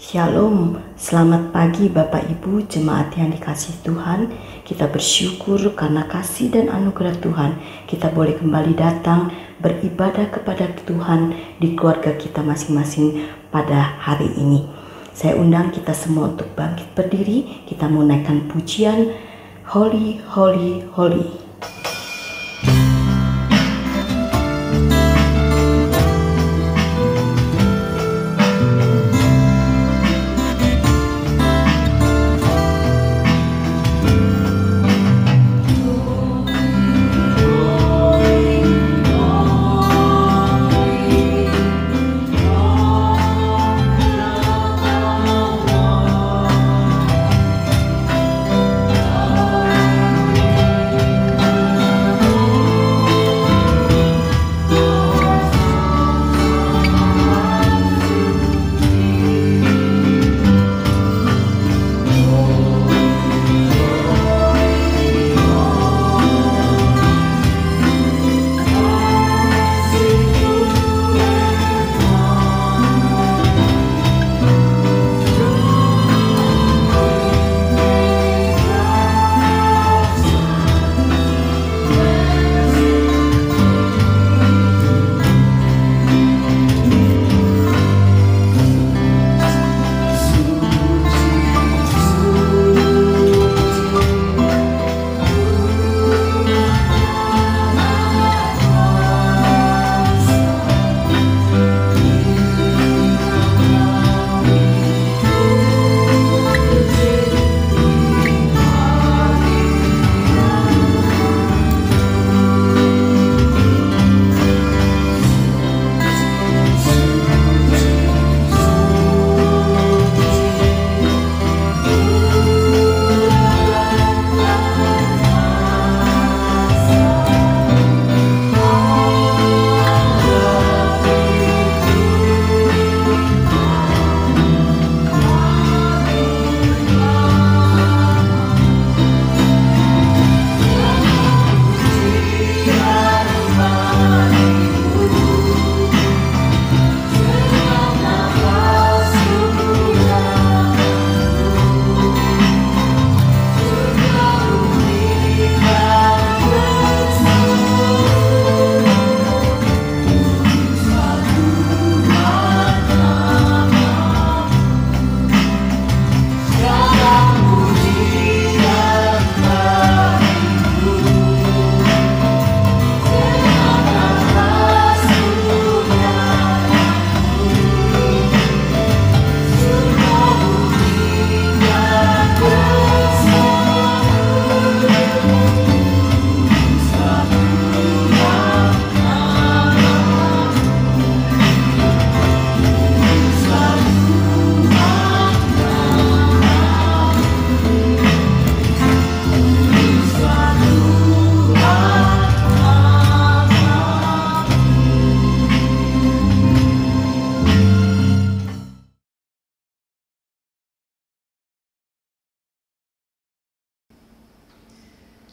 Shalom, selamat pagi Bapak Ibu jemaat yang dikasihi Tuhan. Kita bersyukur karena kasih dan anugerah Tuhan, kita boleh kembali datang beribadah kepada Tuhan di keluarga kita masing-masing pada hari ini. Saya undang kita semua untuk bangkit berdiri, kita mau naikkan pujian Holy, Holy, Holy.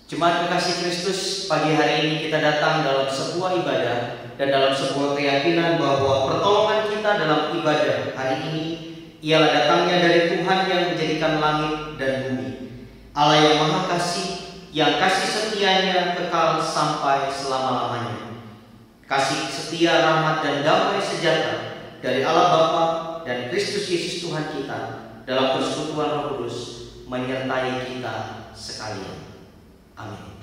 Jemaat kekasih Kristus, pagi hari ini kita datang dalam sebuah ibadah dan dalam sebuah keyakinan bahwa pertolongan kita dalam ibadah hari ini ialah datangnya dari Tuhan yang menjadikan langit dan bumi, Allah yang Maha Kasih, yang kasih setianya kekal sampai selama-lamanya. Kasih setia, rahmat dan damai sejahtera dari Allah Bapa dan Kristus Yesus Tuhan kita dalam persekutuan Roh Kudus menyertai kita sekalian. Amin.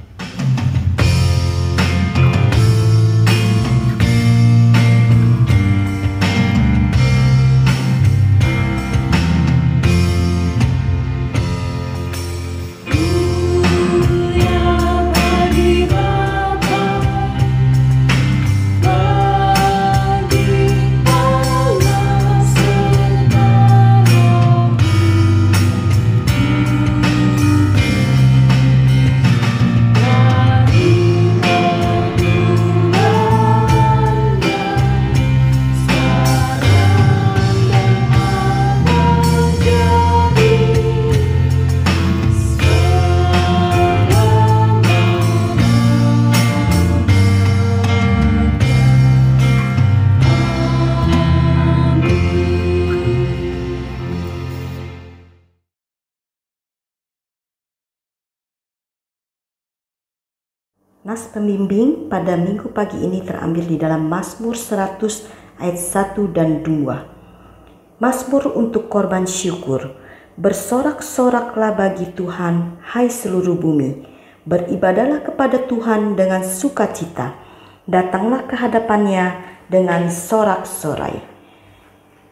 Nas pembimbing pada minggu pagi ini terambil di dalam Mazmur 100 ayat 1 dan 2. Mazmur untuk korban syukur. Bersorak-soraklah bagi Tuhan, hai seluruh bumi. Beribadahlah kepada Tuhan dengan sukacita. Datanglah ke hadapannya dengan sorak-sorai.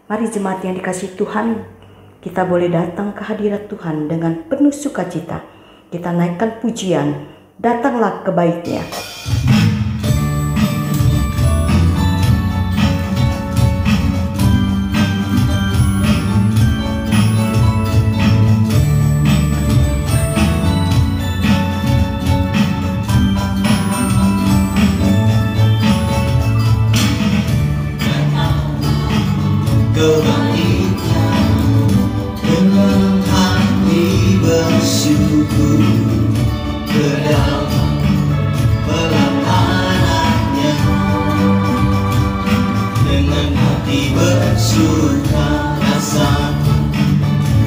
Mari jemaat yang dikasihi Tuhan, kita boleh datang ke hadirat Tuhan dengan penuh sukacita. Kita naikkan pujian, datanglah ke bait-Nya. Dengan hati bersyukur kedalam anaknya, dengan hati bersuka rasa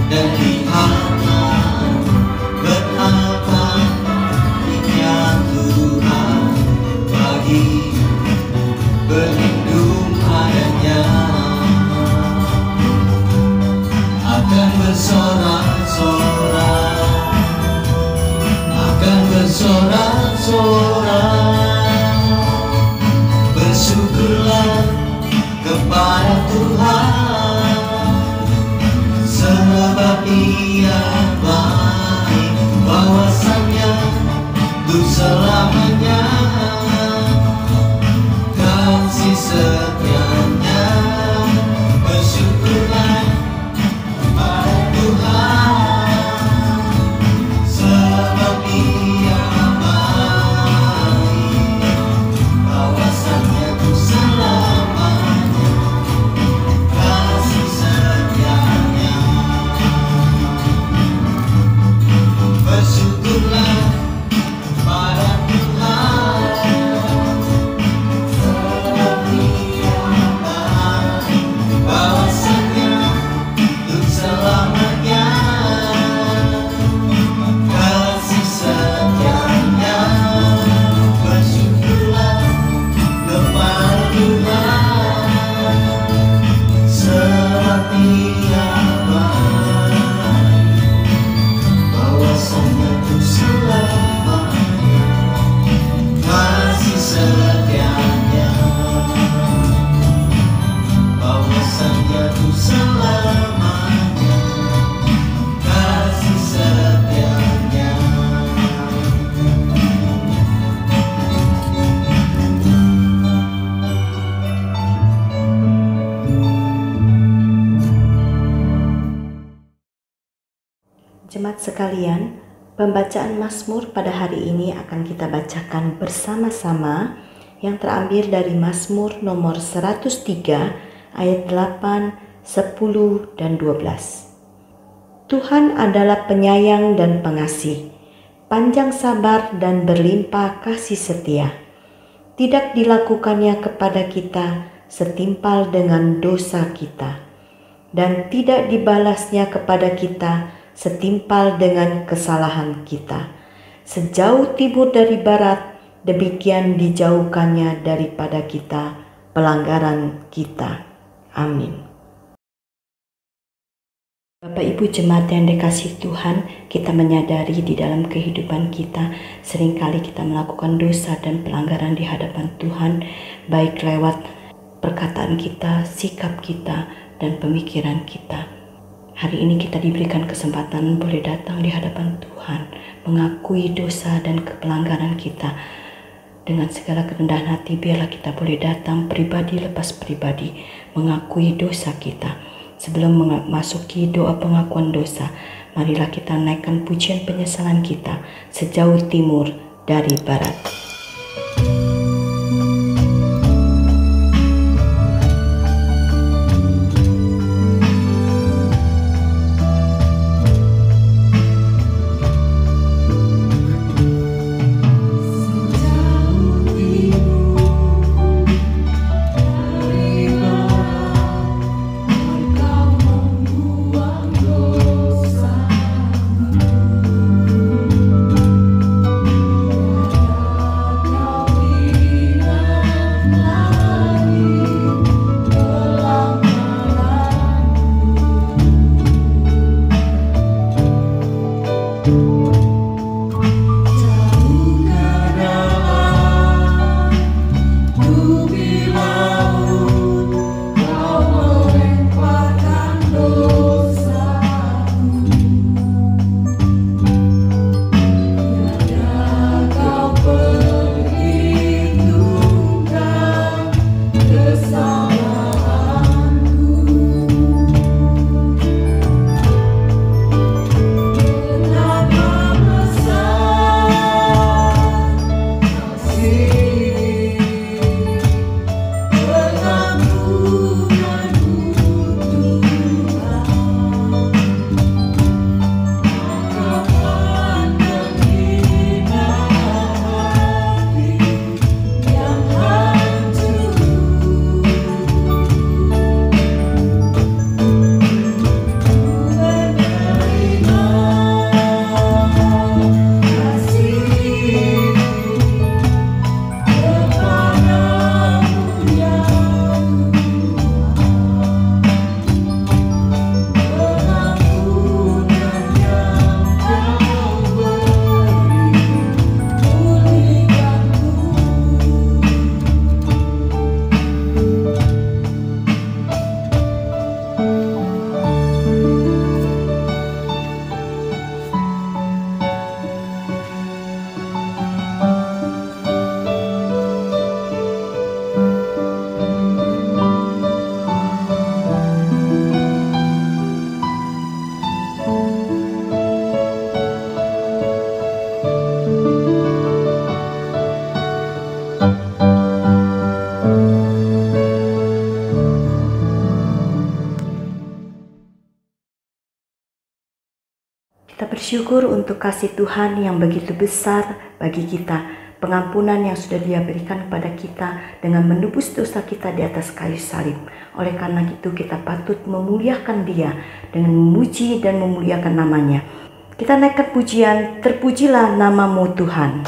dan lihatlah betapa baiknya Tuhan bagi berlindung padanya. Akan bersorak-sorak, bersyukurlah kepada Tuhan, sebab Ia baik, bahwasannya untuk selamanya, kasih setianya. Bersyukurlah Jemaat sekalian, pembacaan Mazmur pada hari ini akan kita bacakan bersama-sama yang terambil dari Mazmur nomor 103 ayat 8, 10, dan 12. Tuhan adalah penyayang dan pengasih, panjang sabar dan berlimpah kasih setia. Tidak dilakukannya kepada kita setimpal dengan dosa kita, dan tidak dibalasnya kepada kita setimpal dengan kesalahan kita. Sejauh timur dari barat, demikian dijauhkannya daripada kita pelanggaran kita. Amin. Bapak Ibu jemaat yang dikasihi Tuhan, kita menyadari di dalam kehidupan kita seringkali kita melakukan dosa dan pelanggaran di hadapan Tuhan, baik lewat perkataan kita, sikap kita, dan pemikiran kita. Hari ini kita diberikan kesempatan boleh datang di hadapan Tuhan, mengakui dosa dan pelanggaran kita. Dengan segala kerendahan hati, biarlah kita boleh datang pribadi lepas pribadi, mengakui dosa kita. Sebelum memasuki doa pengakuan dosa, marilah kita naikkan pujian penyesalan kita sejauh timur dari barat. Kita bersyukur untuk kasih Tuhan yang begitu besar bagi kita, pengampunan yang sudah Dia berikan kepada kita dengan menebus dosa kita di atas kayu salib. Oleh karena itu kita patut memuliakan Dia dengan memuji dan memuliakan namanya. Kita naikkan pujian, terpujilah namamu Tuhan.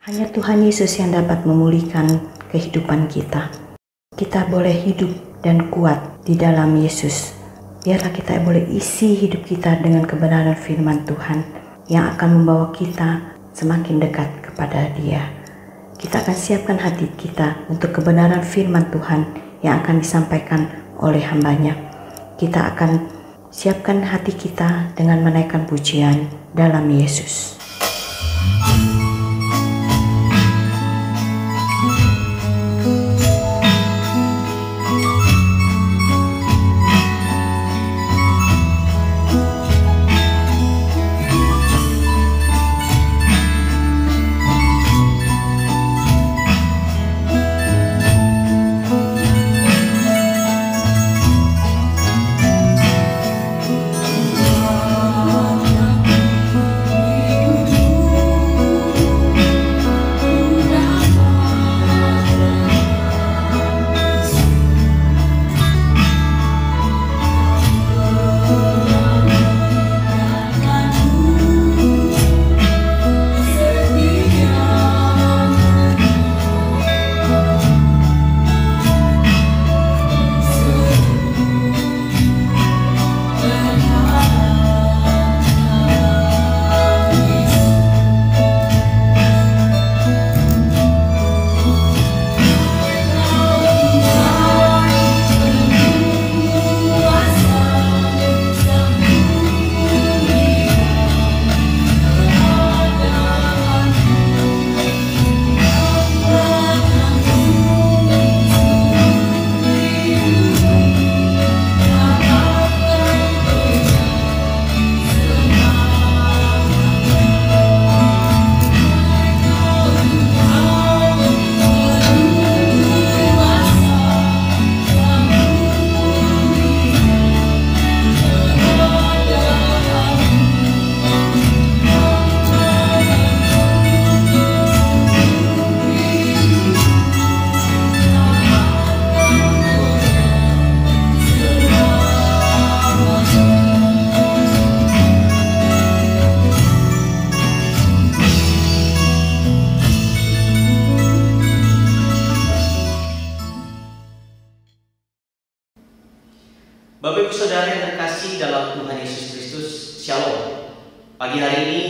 Hanya Tuhan Yesus yang dapat memulihkan kehidupan kita. Kita boleh hidup dan kuat di dalam Yesus. Biarlah kita boleh isi hidup kita dengan kebenaran firman Tuhan yang akan membawa kita semakin dekat kepada Dia. Kita akan siapkan hati kita untuk kebenaran firman Tuhan yang akan disampaikan oleh hambanya. Kita akan siapkan hati kita dengan menaikkan pujian dalam Yesus. Pagi hari ini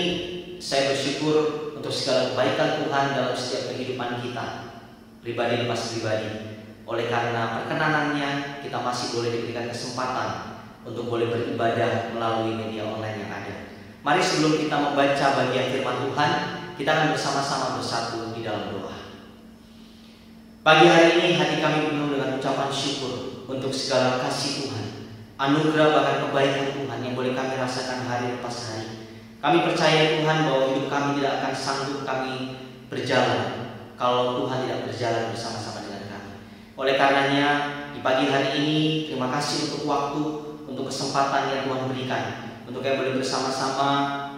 saya bersyukur untuk segala kebaikan Tuhan dalam setiap kehidupan kita, pribadi lepas pribadi. Oleh karena perkenanannya, kita masih boleh diberikan kesempatan untuk boleh beribadah melalui media online yang ada. Mari sebelum kita membaca bagian firman Tuhan, kita akan bersama-sama bersatu di dalam doa. Pagi hari ini hati kami penuh dengan ucapan syukur untuk segala kasih Tuhan, anugerah bahkan kebaikan Tuhan yang boleh kami rasakan hari lepas hari. Kami percaya Tuhan bahwa hidup kami tidak akan sanggup kami berjalan kalau Tuhan tidak berjalan bersama-sama dengan kami. Oleh karenanya di pagi hari ini terima kasih untuk waktu, untuk kesempatan yang Tuhan berikan, untuk yang boleh bersama-sama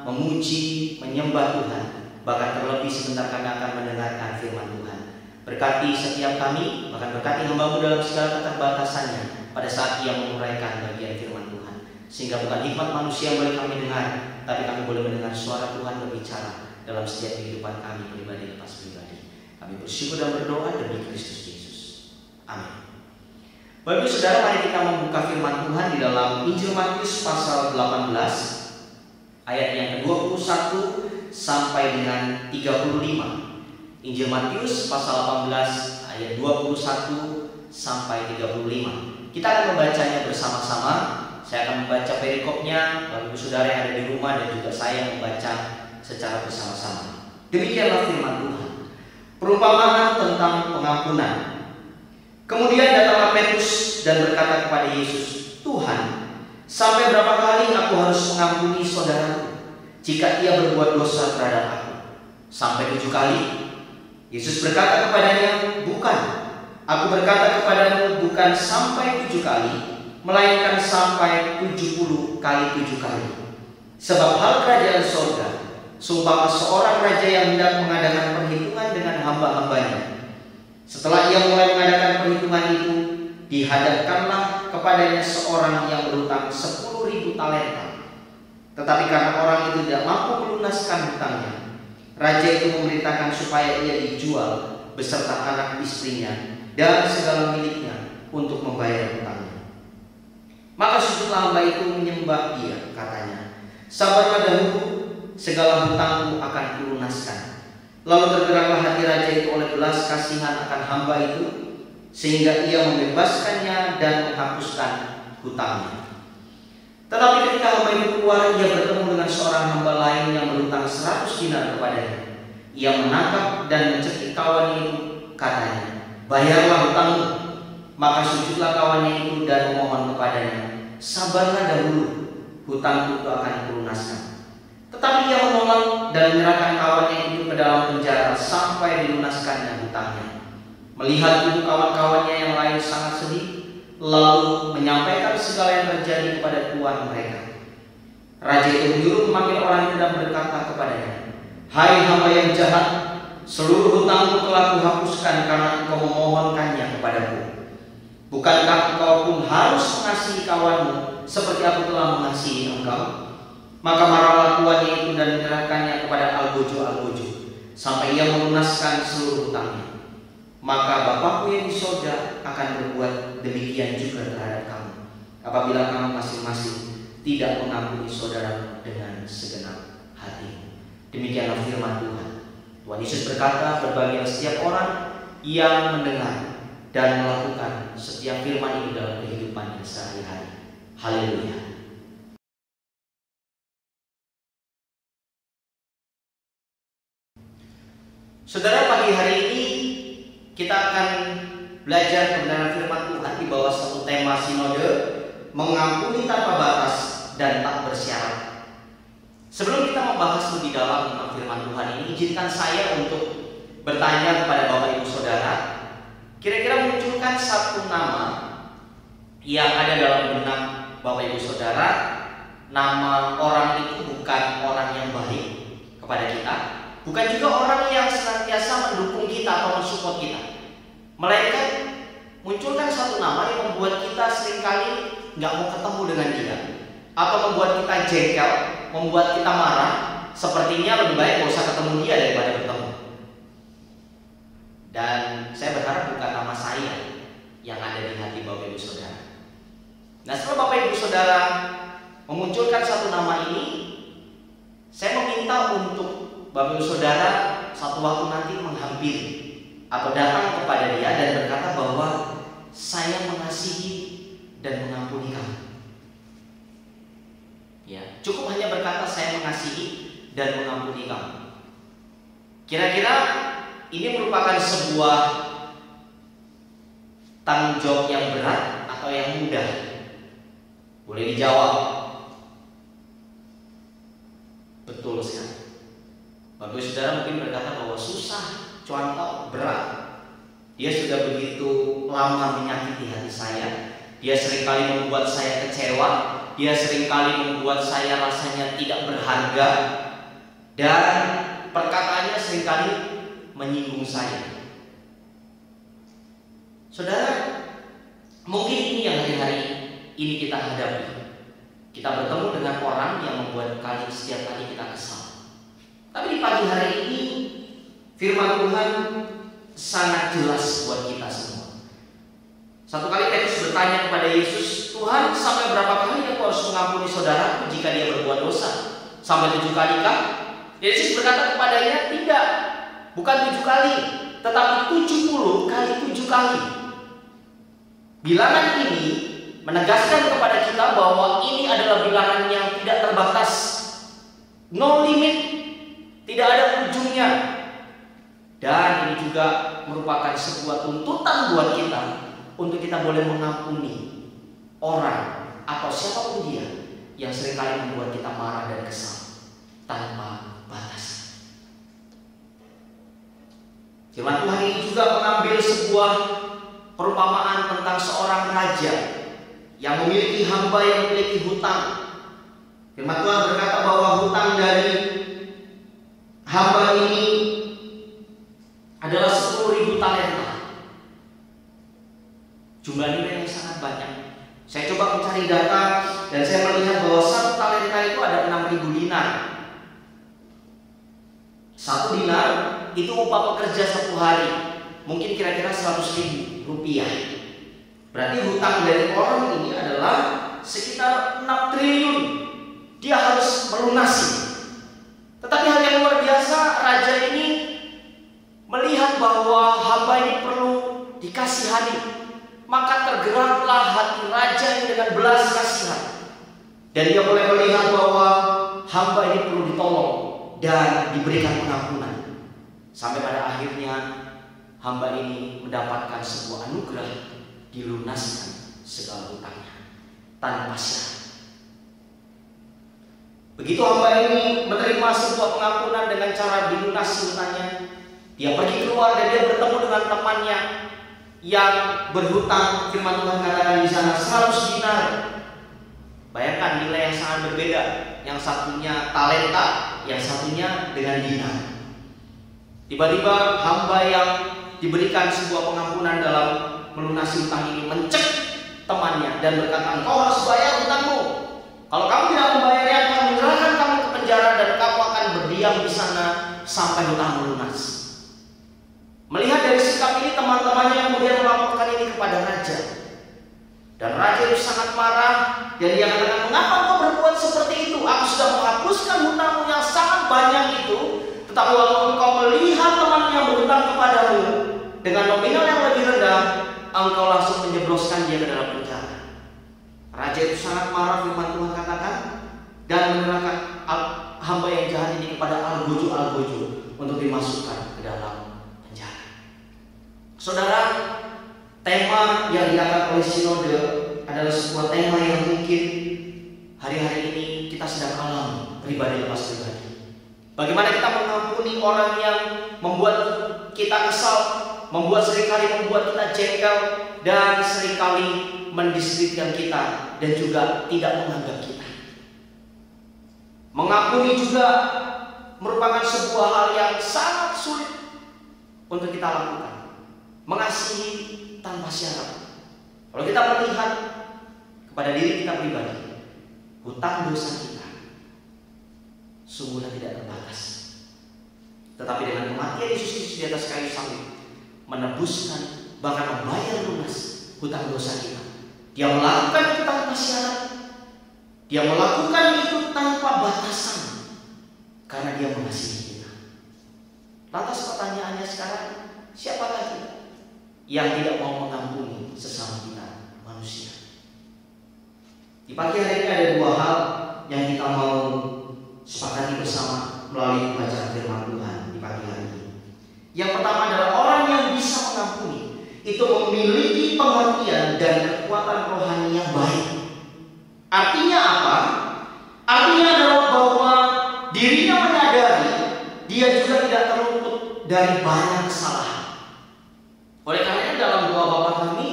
memuji, menyembah Tuhan. Bahkan terlebih sebentar kami akan mendengarkan firman Tuhan. Berkati setiap kami, bahkan berkati hamba-Mu dalam segala keterbatasannya pada saat Ia menguraikan bagian firman Tuhan. Sehingga bukan hikmat manusia yang boleh kami dengar, tapi kami boleh mendengar suara Tuhan berbicara dalam setiap kehidupan kami pribadi lepas pribadi. Kami bersyukur dan berdoa demi Kristus Yesus. Amin. Bapak Ibu Saudara, mari kita membuka firman Tuhan di dalam Injil Matius pasal 18 ayat yang ke-21 sampai dengan 35. Injil Matius pasal 18 ayat 21 sampai 35. Kita akan membacanya bersama-sama. Saya akan membaca perikopnya, Bapak Ibu Saudara yang ada di rumah dan juga saya membaca secara bersama-sama. Demikianlah firman Tuhan. Perumpamaan tentang pengampunan. Kemudian datanglah Petrus dan berkata kepada Yesus, "Tuhan, sampai berapa kali aku harus mengampuni saudaraku jika ia berbuat dosa terhadap aku? Sampai 7 kali?" Yesus berkata kepadanya, "Bukan, aku berkata kepadamu bukan sampai 7 kali, melainkan sampai 70 kali 7 kali. Sebab hal kerajaan sorga seumpama seorang raja yang hendak mengadakan perhitungan dengan hamba-hambanya. Setelah ia mulai mengadakan perhitungan itu, dihadapkanlah kepadanya seorang yang berutang 10.000 talenta. Tetapi karena orang itu tidak mampu melunaskan hutangnya, raja itu memerintahkan supaya ia dijual beserta anak istrinya dan segala miliknya untuk membayar hutangnya. Maka sujudlah hamba itu menyembah dia, katanya, 'Sabarlah dahulu, segala hutangmu akan kulunaskan.' Lalu tergeraklah hati raja itu oleh belas kasihan akan hamba itu, sehingga ia membebaskannya dan menghapuskan hutangnya. Tetapi ketika hamba itu keluar, ia bertemu dengan seorang hamba lain yang berhutang 100 dinar kepadanya. Ia menangkap dan mencekik kawannya itu, katanya, 'Bayarlah hutangmu.' Maka sujudlah kawannya itu dan memohon kepadanya, 'Sabarlah dahulu, hutangku itu akan kulunaskan.' Tetapi ia menolak dan menyerahkan kawannya itu ke dalam penjara sampai dilunaskannya hutangnya. Melihat itu kawan-kawannya yang lain sangat sedih, lalu menyampaikan segala yang terjadi kepada tuan mereka. Raja itu menyuruh memanggil orang itu dan berkata kepadanya, 'Hai hamba yang jahat, seluruh hutangmu telah kuhapuskan karena engkau memohonkannya kepadaku. Bukankah engkau pun harus mengasihi kawanmu seperti aku telah mengasihi engkau?' Maka marahlah tuannya itu dan menyerahkannya kepada algojo-algojo sampai ia melunaskan seluruh hutangnya. Maka Bapakku yang di sorga akan berbuat demikian juga terhadap kamu, apabila kamu masing-masing tidak mengampuni saudara dengan segenap hati." Demikianlah firman Tuhan. Tuhan Yesus berkata, berbahagialah setiap orang yang mendengar dan melakukan setiap firman ini dalam kehidupannya sehari-hari. Haleluya. Saudara, pagi hari ini kita akan belajar kebenaran firman Tuhan di bawah satu tema sinode, mengampuni tanpa batas dan tak bersyarat. Sebelum kita membahas lebih dalam tentang firman Tuhan ini, izinkan saya untuk bertanya kepada Bapak Ibu Saudara, kira-kira munculkan satu nama yang ada dalam benak Bapak Ibu Saudara, nama orang itu bukan orang yang baik kepada kita, bukan juga orang yang senantiasa mendukung kita atau mensupport kita, melainkan munculkan satu nama yang membuat kita seringkali nggak mau ketemu dengan dia, atau membuat kita jengkel, membuat kita marah. Sepertinya lebih baik nggak usah ketemu dia daripada ketemu. Dan saya berharap bukan nama saya yang ada di hati Bapak Ibu Saudara. Nah, setelah Bapak Ibu Saudara memunculkan satu nama ini, Bapak Ibu Saudara satu waktu nanti menghampiri atau datang kepada dia dan berkata bahwa saya mengasihi dan mengampuni kamu. Ya, cukup hanya berkata saya mengasihi dan mengampuni kamu. Kira-kira ini merupakan sebuah tanggung jawab yang berat atau yang mudah? Boleh dijawab. Betul sekali. Bapak Ibu Saudara mungkin berkata bahwa susah, contoh berat. Dia sudah begitu lama menyakiti hati saya. Dia seringkali membuat saya kecewa. Dia seringkali membuat saya rasanya tidak berharga. Dan perkataannya seringkali menyinggung saya. Saudara, mungkin ini yang hari-hari ini kita hadapi. Kita bertemu dengan orang yang membuat setiap kali kita kesal. Tapi di pagi hari ini firman Tuhan sangat jelas buat kita semua. Satu kali Petrus bertanya kepada Yesus, Tuhan, sampai berapa kali aku harus mengampuni saudaraku jika dia berbuat dosa? Sampai 7 kali kah? Yesus berkata kepadanya, tidak, bukan 7 kali, tetapi 70 kali 7 kali. Bilangan ini menegaskan kepada kita bahwa ini adalah bilangan yang tidak terbatas, no limit, tidak ada ujungnya. Dan ini juga merupakan sebuah tuntutan buat kita untuk kita boleh mengampuni orang atau siapapun dia yang seringkali membuat kita marah dan kesal tanpa batas. Firman Tuhan ini juga mengambil sebuah perumpamaan tentang seorang raja yang memiliki hamba yang memiliki hutang. Firman Tuhan berkata bahwa hutang dari hamba ini adalah 10.000 talenta. Jumlah nilai yang sangat banyak. Saya coba mencari data dan saya melihat bahwa 1 talenta itu ada 6.000 dinar. 1 dinar itu upah pekerja 1 hari, mungkin kira-kira 100.000 rupiah. Berarti hutang dari orang ini adalah sekitar 6 triliun. Dia harus melunasi. Tetapi hal yang luar biasa, raja ini melihat bahwa hamba ini perlu dikasihani. Maka tergeraklah hati raja ini dengan belas kasihan. Dan dia mulai melihat bahwa hamba ini perlu ditolong dan diberikan pengampunan. Sampai pada akhirnya hamba ini mendapatkan sebuah anugerah, dilunaskan segala hutangnya tanpa syarat. Begitu hamba ini menerima sebuah pengampunan dengan cara dilunasi hutangnya, dia pergi keluar dan dia bertemu dengan temannya yang berhutang. Firman Tuhan katakan di sana 100 dinar. Bayangkan nilai yang sangat berbeda. Yang satunya talenta, yang satunya dengan dinar. Tiba-tiba hamba yang diberikan sebuah pengampunan dalam melunasi hutang ini mencek temannya dan berkata, engkau harus bayar hutangmu. Kalau kamu tidak membayarnya, akan menyerahkan kamu ke penjara dan kamu akan berdiam di sana sampai hutang lunas. Melihat dari sikap ini, teman-temannya kemudian melaporkan ini kepada raja. Dan raja itu sangat marah dan dia katakan, mengapa kau berbuat seperti itu? Aku sudah menghapuskan hutangmu yang sangat banyak itu, tetapi waktu kau melihat teman yang berhutang kepadamu dengan nominal yang lebih rendah, engkau langsung menjebloskan dia ke dalam penjara. Raja itu sangat marah, firman Tuhan katakan, dan menyerahkan hamba yang jahat ini kepada algojo untuk dimasukkan ke dalam penjara. Saudara, tema yang diangkat oleh sinode adalah sebuah tema yang mungkin hari-hari ini kita sedang alami, pribadi lepas pribadi. Bagaimana kita mengampuni orang yang membuat kita kesal, seringkali membuat kita jengkel, dan seringkali mendiskreditkan kita dan juga tidak menganggap kita. Mengampuni juga merupakan sebuah hal yang sangat sulit untuk kita lakukan. Mengasihi tanpa syarat. Kalau kita melihat kepada diri kita pribadi, hutang dosa kita sungguhnya tidak terbatas. Tetapi dengan kematian Yesus Kristus di atas kayu salib, menebuskan, bahkan membayar lunas hutang dosa kita. Dia melakukan itu tanpa syarat. Dia melakukan itu tanpa batasan, karena dia mengasihi kita. Lantas pertanyaannya sekarang, siapa lagi yang tidak mau mengampuni sesama kita manusia? Di pagi hari ini ada dua hal yang kita mau sepakati bersama melalui pembacaan firman Tuhan di pagi hari ini. Yang pertama adalah orang yang bisa mengampuni itu memiliki pengertian dan kekuatan rohani yang baik. Artinya apa? Artinya adalah bahwa dirinya menyadari dia juga tidak terluput dari banyak kesalahan. Oleh karena dalam doa Bapa kami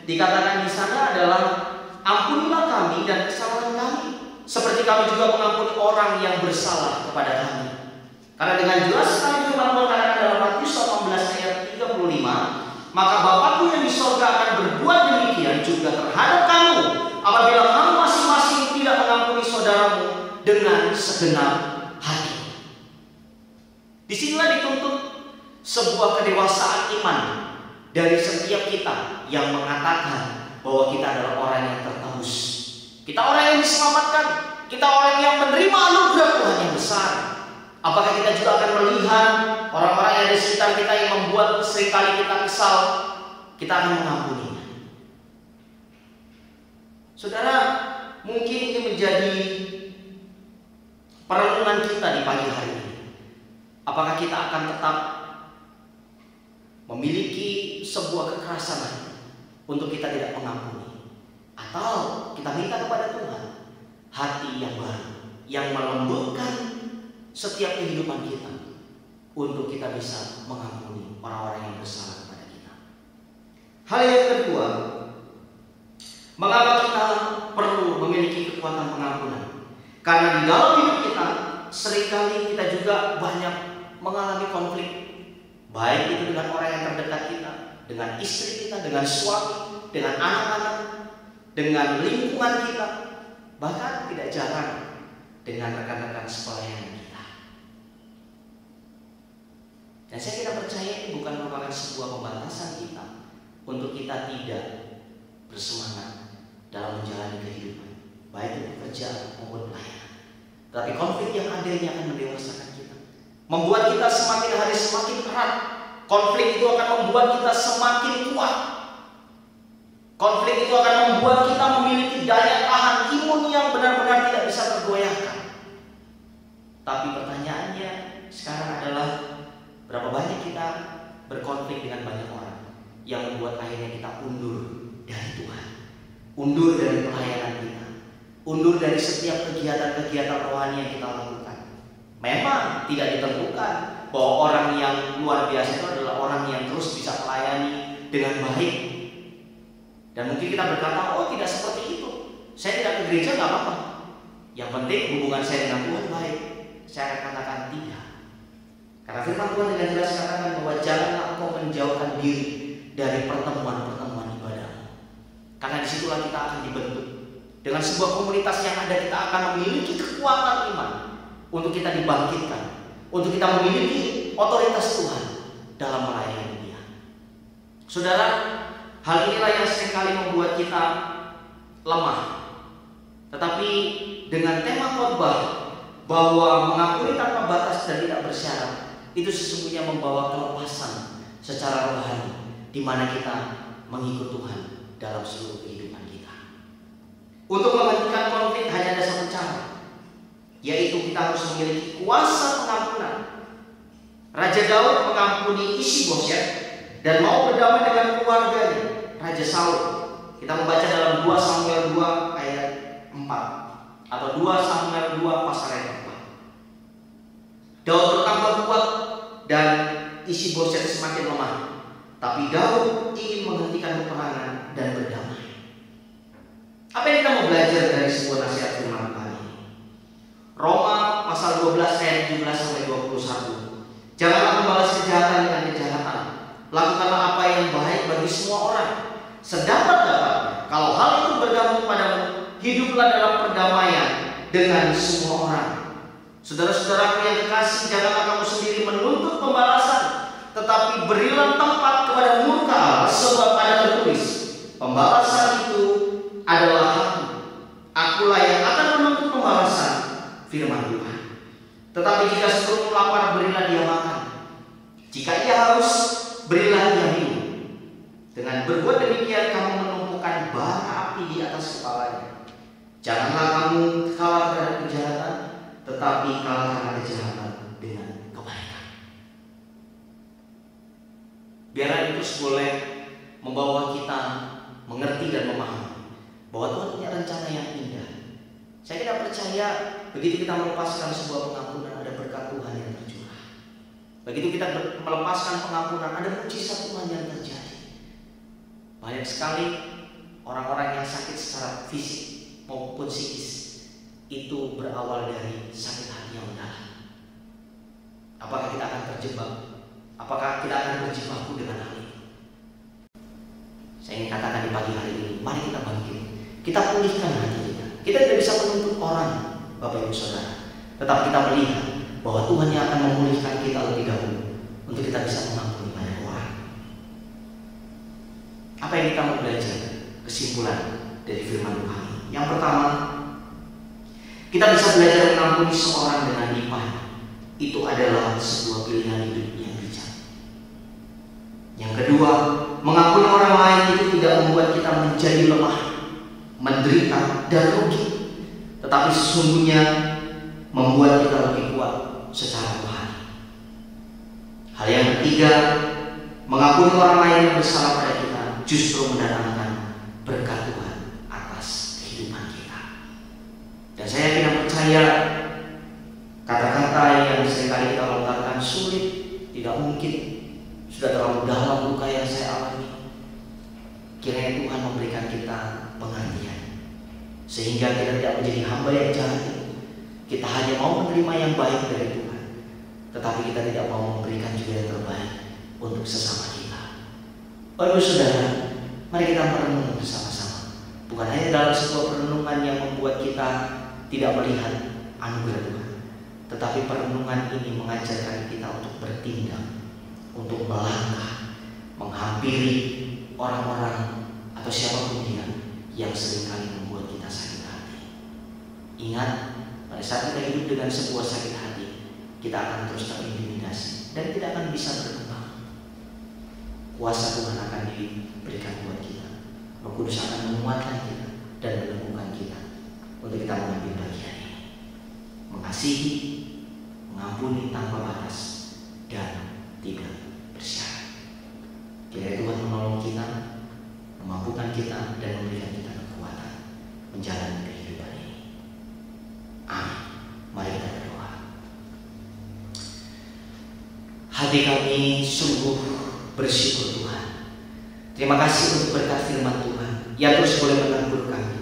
dikatakan di sana adalah ampunilah kami dan kesalahan kami, seperti kami juga mengampuni orang yang bersalah kepada kami. Karena dengan jelas sekali firman Tuhan katakan dalam Matius 18 ayat 35, maka Bapakku yang di sorga akan berbuat demikian juga terhadap kamu apabila kamu masing-masing tidak mengampuni saudaramu dengan segenap hati. Disinilah dituntut sebuah kedewasaan iman dari setiap kita yang mengatakan bahwa kita adalah orang yang tertebus, kita orang yang diselamatkan, kita orang yang menerima anugerah Tuhan yang besar. Apakah kita juga akan melihat orang-orang yang di sekitar kita yang membuat seringkali kita kesal, kita akan mengampuninya? Saudara, mungkin ini menjadi perenungan kita di pagi hari ini. Apakah kita akan tetap memiliki sebuah kekerasan untuk kita tidak mengampuni, atau kita minta kepada Tuhan hati yang baru yang melembutkan setiap kehidupan kita untuk kita bisa mengampuni orang-orang yang bersalah kepada kita. Hal yang kedua, mengapa kita perlu memiliki kekuatan pengampunan? Karena di dalam hidup kita seringkali kita juga banyak mengalami konflik, baik itu dengan orang yang terdekat kita, dengan istri kita, dengan suami, dengan anak-anak, dengan lingkungan kita, bahkan tidak jarang dengan rekan-rekan sepelayanan kita. Dan saya tidak percaya ini bukan merupakan sebuah pembatasan kita untuk kita tidak bersemangat dalam menjalani kehidupan, baik itu pekerjaan maupun pelayanan. Tapi konflik yang ada ini akan mendewasakan kita, membuat kita semakin hari semakin erat. Konflik itu akan membuat kita semakin kuat. Konflik itu akan membuat kita memiliki daya tahan imun yang benar-benar tidak bisa tergoyahkan. Tapi pertanyaannya sekarang adalah, berapa banyak kita berkonflik dengan banyak orang yang membuat akhirnya kita undur dari Tuhan, undur dari pelayanan kita, undur dari setiap kegiatan-kegiatan rohani yang kita lakukan. Memang tidak ditentukan bahwa orang yang luar biasa itu adalah orang yang terus bisa melayani dengan baik. Dan mungkin kita berkata, oh tidak seperti itu, saya tidak ke gereja nggak apa-apa, yang penting hubungan saya dengan Tuhan baik. Saya akan katakan tidak. Karena firman Tuhan dengan jelas katakan bahwa janganlah engkau menjauhkan diri dari pertemuan-pertemuan ibadah. Karena disitulah kita akan dibentuk. Dengan sebuah komunitas yang ada, kita akan memiliki kekuatan iman untuk kita dibangkitkan, untuk kita memiliki otoritas Tuhan dalam melayani Dia. Saudara, hal inilah yang seringkali membuat kita lemah. Tetapi dengan tema khotbah bahwa mengampuni tanpa batas dan tidak bersyarat, itu sesungguhnya membawa kelepasan secara rohani, di mana kita mengikut Tuhan dalam seluruh kehidupan kita. Untuk menghentikan konflik hanya ada satu cara, yaitu kita harus memiliki kuasa pengampunan. Raja Daud mengampuni Isi-Bosyet dan mau berdamai dengan keluarganya, Raja Saul. Kita membaca dalam 2 Samuel 2 ayat 4 atau 2 Samuel 2 pasal ayat 4. Daud bertambah kuat dan Isi-Bosyet semakin lemah. Tapi Daud ingin menghentikan peperangan dan berdamai. Apa yang kita mau belajar dari sebuah nasihat firman Tuhan ini? Roma pasal 12 ayat 17 sampai 21. Janganlah membalas kejahatan dengan kejahatan. Lakukanlah apa yang baik bagi semua orang, sedapat-dapatnya. Kalau hal itu bergantung padamu, hiduplah dalam perdamaian dengan semua orang. Saudara-saudaraku yang kekasih, janganlah kamu sendiri menuntut pembalasan, tetapi berilah tempat kepada murka Allah, sebab ada tertulis, pembalasan itu adalah hakku. Akulah yang akan menuntut pembalasan, firman Tuhan. Tetapi jika seterumu lapar, berilah dia makan. Jika ia haus, berilah ia minum. Dengan berbuat demikian kamu menumpukan bara api di atas kepalanya. Janganlah kamu kalah terhadap kejahatan, tetapi kalahkanlah kejahatan dengan kebaikan. Biarlah itu boleh membawa kita mengerti dan memahami bahwa Tuhan punya rencana yang indah. Saya tidak percaya begitu kita melepaskan sebuah pengampunan, ada berkat Tuhan yang tercurah. Begitu kita melepaskan pengampunan, ada mujizat Tuhan yang terjadi. Banyak sekali orang-orang yang sakit secara fisik maupun psikis itu berawal dari sakit hati yang dalam. Apakah kita akan terjebak? Apakah kita akan berjibaku dengan hal ini? Saya ingin katakan di pagi hari ini, mari kita bangkit. Kita pulihkan hati kita. Kita tidak bisa menuntut orang, Bapak Ibu Saudara. Tetapi kita melihat bahwa Tuhan yang akan memulihkan kita lebih dahulu untuk kita bisa mengampuni banyak orang. Apa yang kita mau belajar? Kesimpulan dari firman Tuhan. Yang pertama, kita bisa belajar mengampuni seorang dengan limpah. Itu adalah sebuah pilihan hidup yang bijak. Yang kedua, mengampuni orang lain itu tidak membuat kita menjadi lemah, menderita, dan rugi, tetapi sesungguhnya membuat kita lebih kuat secara rohani. Hal yang ketiga, mengampuni orang lain yang bersalah pada kita justru mendatangkan berkat Tuhan atas kehidupan kita. Dan saya tidak percaya kata-kata yang seringkali kita lontarkan sulit, tidak mungkin, sudah terlalu dalam luka yang saya alami. Kiranya Tuhan memberikan kita pengertian sehingga kita tidak menjadi hamba yang jahat. Kita hanya mau menerima yang baik dari Tuhan, tetapi kita tidak mau memberikan juga yang terbaik untuk sesama kita. Bapak Saudara, mari kita merenung bersama-sama. Bukan hanya dalam sebuah perenungan yang membuat kita tidak melihat anugerah Tuhan, tetapi perenungan ini mengajarkan kita untuk bertindak, untuk melangkah, menghampiri orang-orang atau siapapun dia yang seringkali membuat kita sakit hati. Ingat, pada saat kita hidup dengan sebuah sakit hati, kita akan terus terintimidasi dan tidak akan bisa berkembang. Kuasa Tuhan akan diberikan buat kita. Roh Kudus akan menguatkan kita dan menemukan kita untuk kita mengambil bagian ini. Mengasihi, mengampuni tanpa batas, dan tidak bersyarat. Kiranya Tuhan menolong kita, memampukan kita, dan memberikan kita kekuatan menjalani kehidupan ini. Amin. Mari kita berdoa. Hati kami sungguh bersyukur Tuhan. Terima kasih untuk berkat firman Tuhan yang terus boleh menegur kami.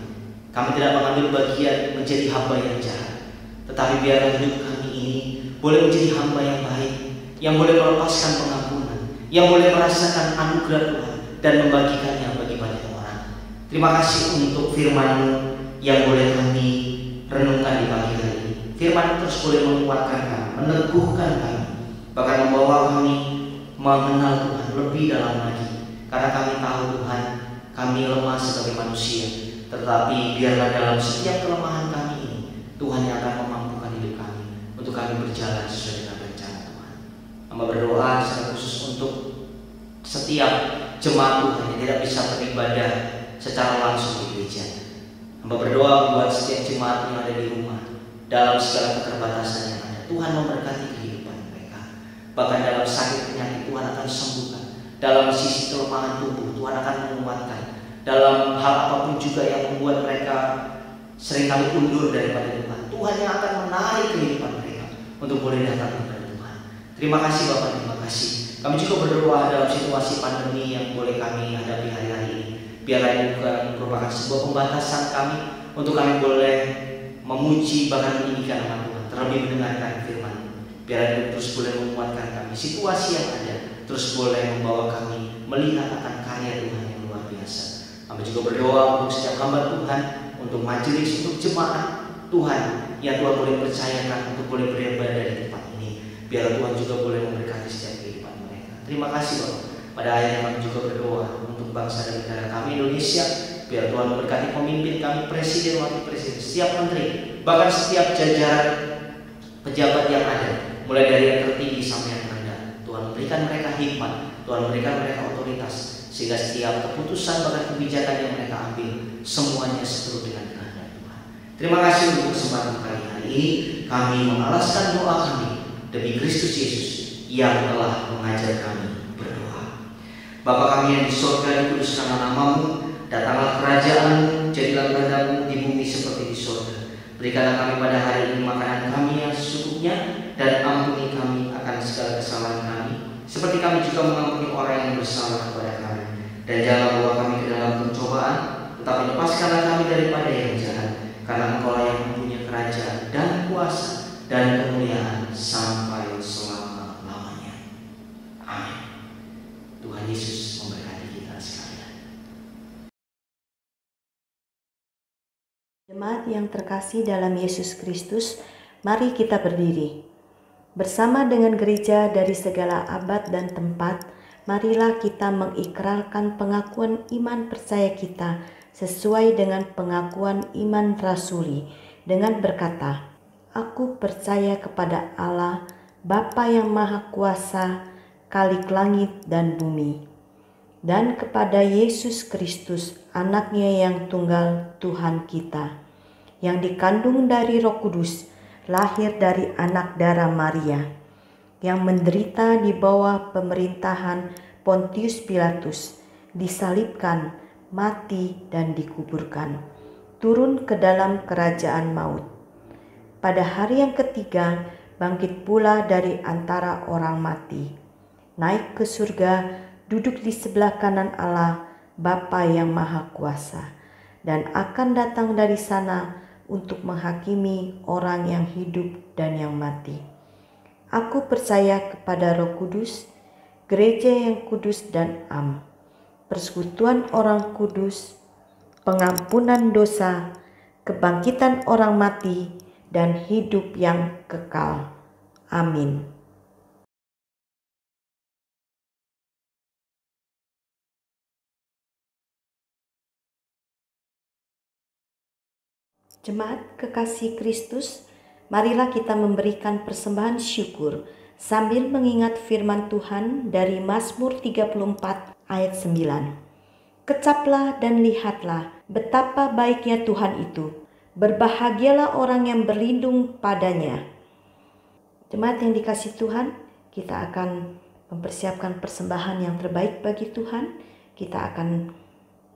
Kami tidak mengambil bagian menjadi hamba yang jahat, tetapi biarlah hidup kami ini boleh menjadi hamba yang baik, yang boleh melepaskan pengampunan, yang boleh merasakan anugerah Tuhan dan membagikannya bagi banyak orang. Terima kasih untuk firman-Mu yang boleh kami renungkan di pagi hari ini. Firman terus boleh menguatkan kami, meneguhkan kami, bahkan membawa kami mengenal Tuhan lebih dalam lagi. Karena kami tahu Tuhan, kami lemah sebagai manusia, tetapi biarlah dalam setiap kelemahan kami ini, Tuhan yang akan memampukan hidup kami untuk kami berjalan sesuai dengan rencana Tuhan. Hamba berdoa secara khusus untuk setiap jemaat Tuhan yang tidak bisa beribadah secara langsung di gereja. Hamba berdoa buat setiap jemaat yang ada di rumah, dalam segala keterbatasan yang ada, Tuhan memberkati kehidupan mereka. Bahkan dalam sakit penyakit Tuhan akan sembuhkan. Dalam sisi kelemahan tubuh Tuhan akan menguatkan. Dalam hal apapun juga yang membuat mereka seringkali undur daripada Tuhan, Tuhan yang akan menarik kehidupan mereka untuk boleh datang kepada Tuhan. Terima kasih Bapak, terima kasih. Kami juga berdoa dalam situasi pandemi yang boleh kami hadapi hari-hari ini. Biarlah ini bukan merupakan sebuah pembatasan kami untuk kami boleh memuji bahkan meninggikan nama Tuhan, terlebih mendengarkan firman. Biarlah ini terus boleh menguatkan kami. Situasi yang ada terus boleh membawa kami melihat akan karya Tuhan yang luar biasa. Kami juga berdoa untuk setiap hamba Tuhan, untuk majelis, untuk jemaat Tuhan yang Tuhan boleh percayakan untuk boleh beribadah di tempat ini. Biar Tuhan juga boleh memberkati setiap kehidupan mereka. Terima kasih Bapak. Pada akhirnya kami juga berdoa untuk bangsa dan negara kami Indonesia. Biar Tuhan memberkati pemimpin kami, presiden, wakil presiden, setiap menteri, bahkan setiap jajaran pejabat yang ada, mulai dari yang tertinggi sampai yang rendah. Tuhan memberikan berikan mereka hikmat, Tuhan berikan mereka otoritas, sehingga setiap keputusan bahkan kebijakan yang mereka ambil semuanya seturut dengan kehendak Tuhan. Terima kasih untuk kesempatan kali hari ini. Kami mengalaskan doa kami demi Kristus Yesus yang telah mengajar kami berdoa. Bapa kami yang di surga, dikuduskanlah namamu, datanglah kerajaan-Mu, jadilah kehendak-Mu di bumi seperti di surga. Berikanlah kami pada hari ini makanan kami yang secukupnya, dan ampuni kami akan segala kesalahan kami, seperti kami juga mengampuni orang yang bersalah kepada kami. Dan jangan bawa kami ke dalam pencobaan, tetapi lepaskanlah kami daripada yang jahat, karena Engkau yang mempunyai kerajaan dan kuasa dan kemuliaan sampai selama-lamanya. Amin. Tuhan Yesus memberkati kita sekalian. Jemaat yang terkasih dalam Yesus Kristus, mari kita berdiri. Bersama dengan gereja dari segala abad dan tempat, marilah kita mengikrarkan pengakuan iman percaya kita sesuai dengan pengakuan iman rasuli dengan berkata, Aku percaya kepada Allah, Bapa yang Maha Kuasa, Khalik langit dan bumi, dan kepada Yesus Kristus, Anaknya yang tunggal Tuhan kita, yang dikandung dari Roh Kudus, lahir dari anak darah Maria, yang menderita di bawah pemerintahan Pontius Pilatus, disalibkan, mati dan dikuburkan, turun ke dalam kerajaan maut. Pada hari yang ketiga, bangkit pula dari antara orang mati, naik ke surga, duduk di sebelah kanan Allah, Bapa yang Maha Kuasa, dan akan datang dari sana untuk menghakimi orang yang hidup dan yang mati. Aku percaya kepada Roh Kudus, gereja yang kudus dan am, persekutuan orang kudus, pengampunan dosa, kebangkitan orang mati, dan hidup yang kekal. Amin. Jemaat kekasih Kristus, marilah kita memberikan persembahan syukur sambil mengingat firman Tuhan dari Mazmur 34 ayat 9. Kecaplah dan lihatlah betapa baiknya Tuhan itu. Berbahagialah orang yang berlindung padanya. Jemaat yang dikasih Tuhan, kita akan mempersiapkan persembahan yang terbaik bagi Tuhan. Kita akan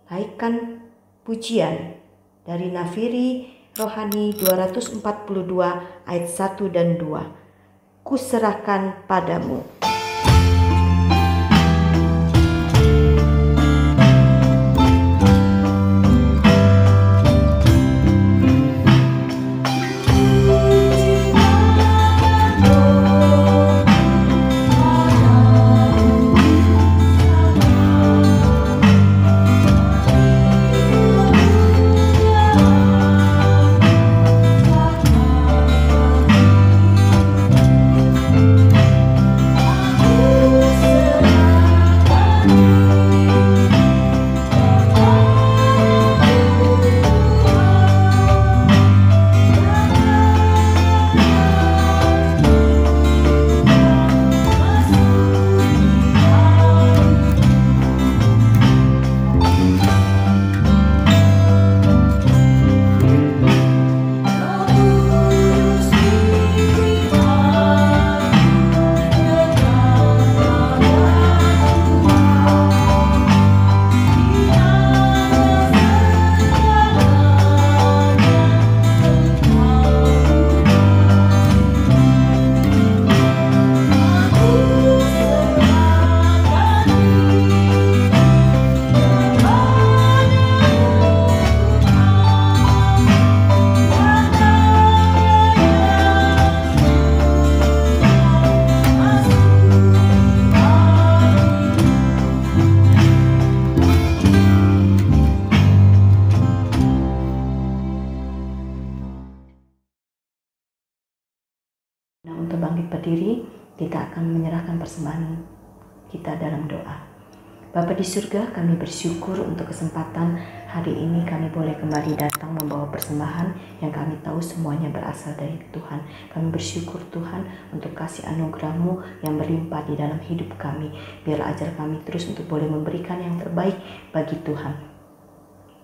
naikkan pujian dari Nafiri Rohani 242 ayat 1 dan 2. Kuserahkan padamu. Nah, untuk bangkit berdiri, kita akan menyerahkan persembahan kita dalam doa. Bapa di surga, kami bersyukur untuk kesempatan hari ini kami boleh kembali datang membawa persembahan yang kami tahu semuanya berasal dari Tuhan. Kami bersyukur Tuhan untuk kasih anugerah-Mu yang berlimpah di dalam hidup kami. Biarlah ajar kami terus untuk boleh memberikan yang terbaik bagi Tuhan.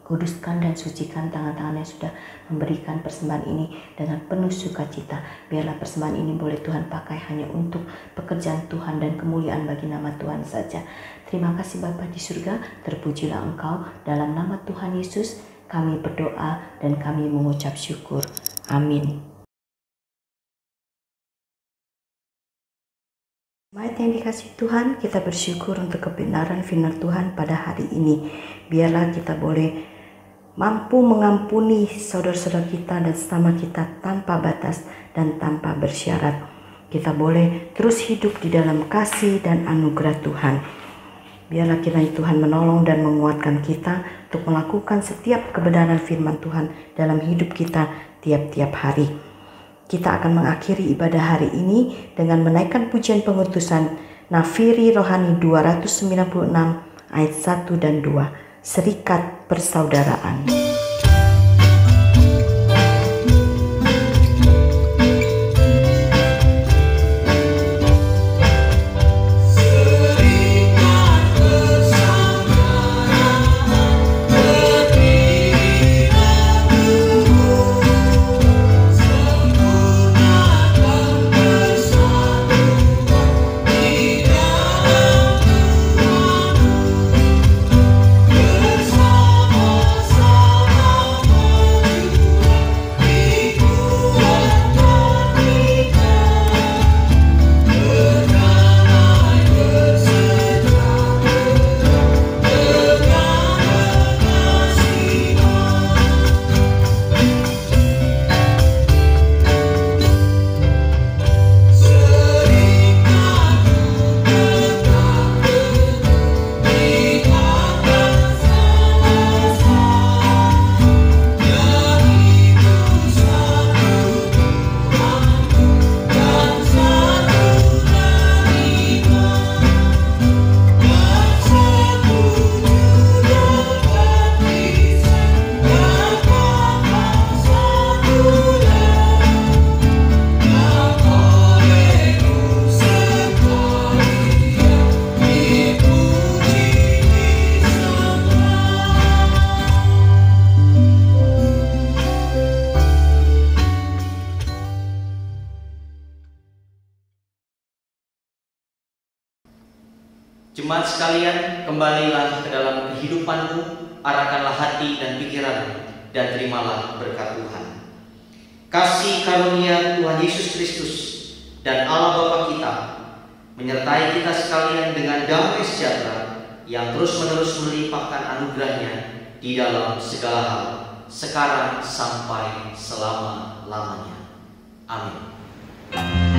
Kuduskan dan sucikan tangan-tangan yang sudah memberikan persembahan ini dengan penuh sukacita. Biarlah persembahan ini boleh Tuhan pakai hanya untuk pekerjaan Tuhan dan kemuliaan bagi nama Tuhan saja. Terima kasih Bapa di surga, terpujilah Engkau. Dalam nama Tuhan Yesus kami berdoa dan kami mengucap syukur. Amin. Jemaat yang dikasihi Tuhan, kita bersyukur untuk kebenaran firman Tuhan pada hari ini. Biarlah kita boleh mampu mengampuni saudara-saudara kita dan sesama kita tanpa batas dan tanpa bersyarat. Kita boleh terus hidup di dalam kasih dan anugerah Tuhan. Biarlah kiranya Tuhan menolong dan menguatkan kita untuk melakukan setiap kebenaran firman Tuhan dalam hidup kita tiap-tiap hari. Kita akan mengakhiri ibadah hari ini dengan menaikkan pujian pengutusan Nafiri Rohani 296 ayat 1 dan 2. Serikat persaudaraan. Jemaat sekalian, kembalilah ke dalam kehidupanmu, arahkanlah hati dan pikiranmu, dan terimalah berkat Tuhan. Kasih karunia Tuhan Yesus Kristus dan Allah Bapa kita menyertai kita sekalian dengan damai sejahtera yang terus-menerus melimpahkan anugerahnya di dalam segala hal, sekarang sampai selama-lamanya. Amin.